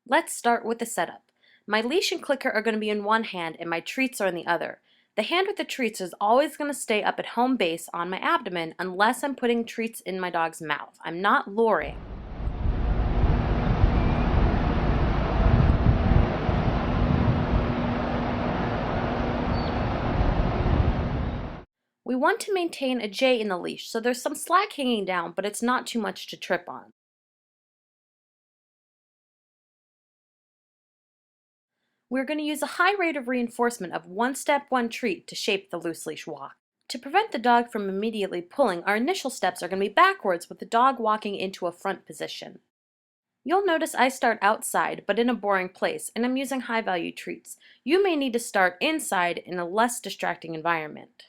Let's start with the setup. My leash and clicker are going to be in one hand and my treats are in the other. The hand with the treats is always going to stay up at home base on my abdomen unless I'm putting treats in my dog's mouth. I'm not luring. We want to maintain a J in the leash, so there's some slack hanging down, but it's not too much to trip on. We're going to use a high rate of reinforcement of one step, one treat to shape the loose leash walk. To prevent the dog from immediately pulling, our initial steps are going to be backwards with the dog walking into a front position. You'll notice I start outside, but in a boring place, and I'm using high-value treats. You may need to start inside in a less distracting environment.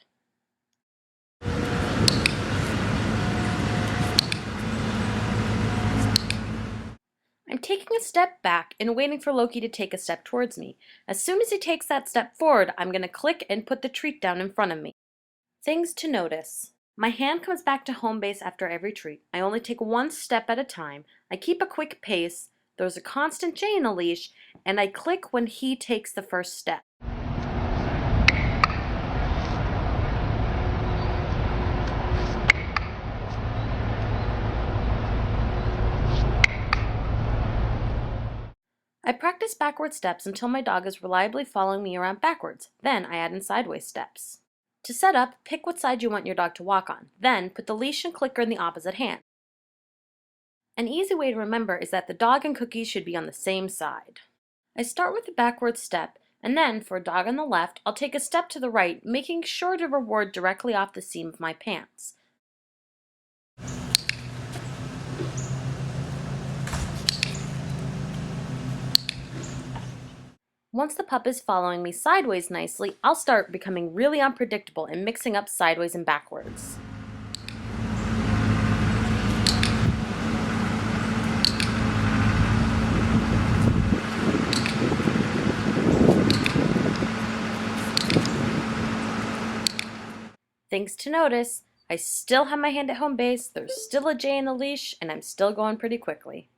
I'm taking a step back and waiting for Loki to take a step towards me. As soon as he takes that step forward, I'm going to click and put the treat down in front of me. Things to notice. My hand comes back to home base after every treat. I only take one step at a time. I keep a quick pace. There's a constant J in the leash, and I click when he takes the first step. I practice backward steps until my dog is reliably following me around backwards. Then I add in sideways steps. To set up, pick what side you want your dog to walk on. Then put the leash and clicker in the opposite hand. An easy way to remember is that the dog and cookies should be on the same side. I start with the backward step, and then for a dog on the left, I'll take a step to the right, making sure to reward directly off the seam of my pants. Once the pup is following me sideways nicely, I'll start becoming really unpredictable and mixing up sideways and backwards. Things to notice, I still have my hand at home base, there's still a J in the leash, and I'm still going pretty quickly.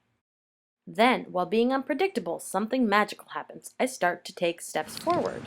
Then, while being unpredictable, something magical happens. I start to take steps forward.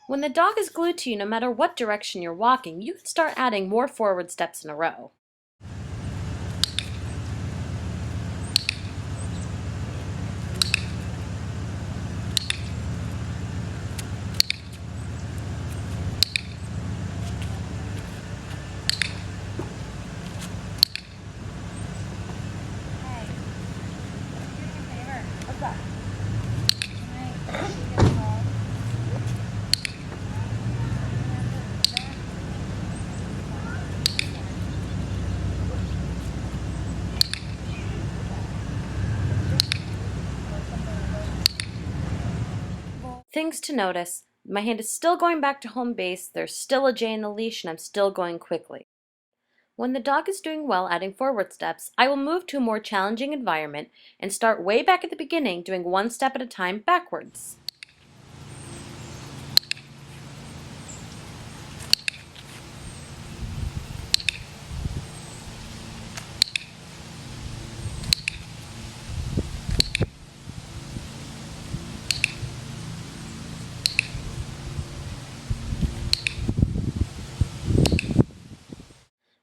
When the dog is glued to you, no matter what direction you're walking, you can start adding more forward steps in a row. Things to notice, my hand is still going back to home base, there's still a J in the leash, and I'm still going quickly. When the dog is doing well adding forward steps, I will move to a more challenging environment and start way back at the beginning doing one step at a time backwards.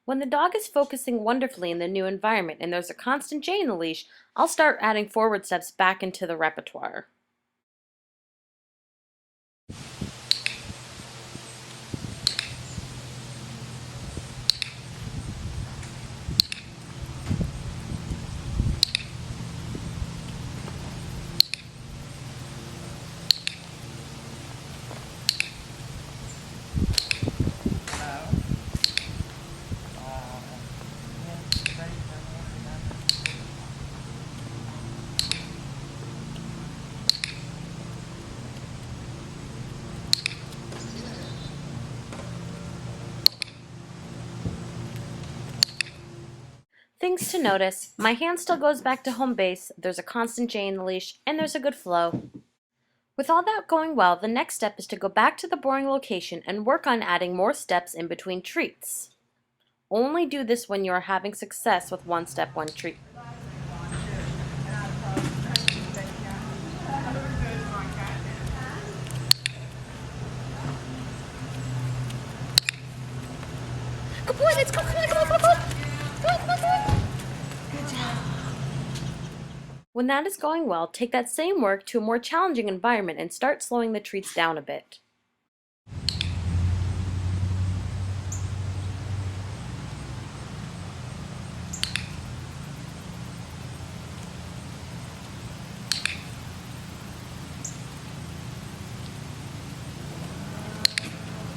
When the dog is focusing wonderfully in the new environment and there's a constant J in the leash, I'll start adding forward steps back into the repertoire. Things to notice: my hand still goes back to home base, there's a constant J in the leash, and there's a good flow. With all that going well, the next step is to go back to the boring location and work on adding more steps in between treats. Only do this when you are having success with one step, one treat. Good boy, let's go, come on, come on, come on, come on. Come on, come on, come on. Good job. When that is going well, take that same work to a more challenging environment and start slowing the treats down a bit.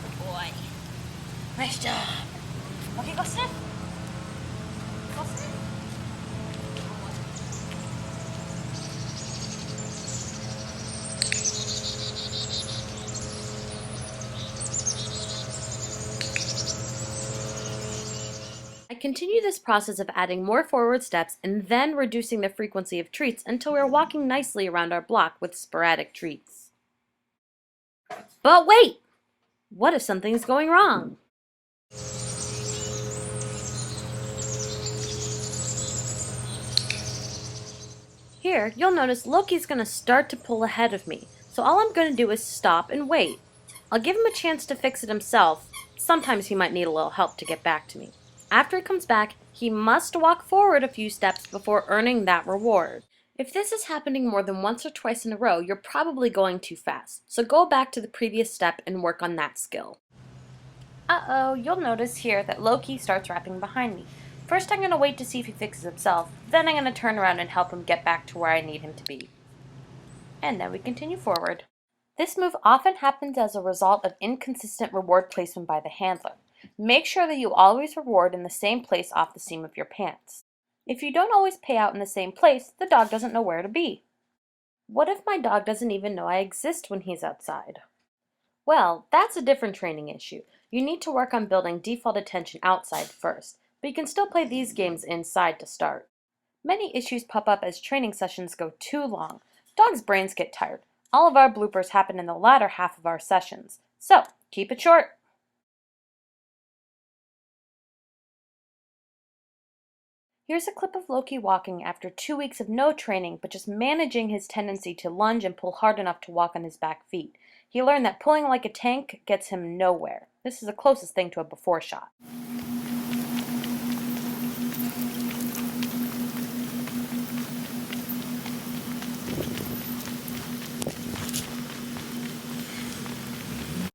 Good boy. Nice job. Okay, go sniff. Go sniff. I continue this process of adding more forward steps and then reducing the frequency of treats until we're walking nicely around our block with sporadic treats. But wait! What if something's going wrong? Here, you'll notice Loki's going to start to pull ahead of me, so all I'm going to do is stop and wait. I'll give him a chance to fix it himself. Sometimes he might need a little help to get back to me. After he comes back, he must walk forward a few steps before earning that reward. If this is happening more than once or twice in a row, you're probably going too fast, so go back to the previous step and work on that skill. Uh-oh, you'll notice here that Loki starts wrapping behind me. First I'm going to wait to see if he fixes himself, then I'm going to turn around and help him get back to where I need him to be. And then we continue forward. This move often happens as a result of inconsistent reward placement by the handler. Make sure that you always reward in the same place off the seam of your pants. If you don't always pay out in the same place, the dog doesn't know where to be. What if my dog doesn't even know I exist when he's outside? Well, that's a different training issue. You need to work on building default attention outside first, but you can still play these games inside to start. Many issues pop up as training sessions go too long. Dogs' brains get tired. All of our bloopers happen in the latter half of our sessions, so keep it short. Here's a clip of Loki walking after 2 weeks of no training, but just managing his tendency to lunge and pull hard enough to walk on his back feet. He learned that pulling like a tank gets him nowhere. This is the closest thing to a before shot.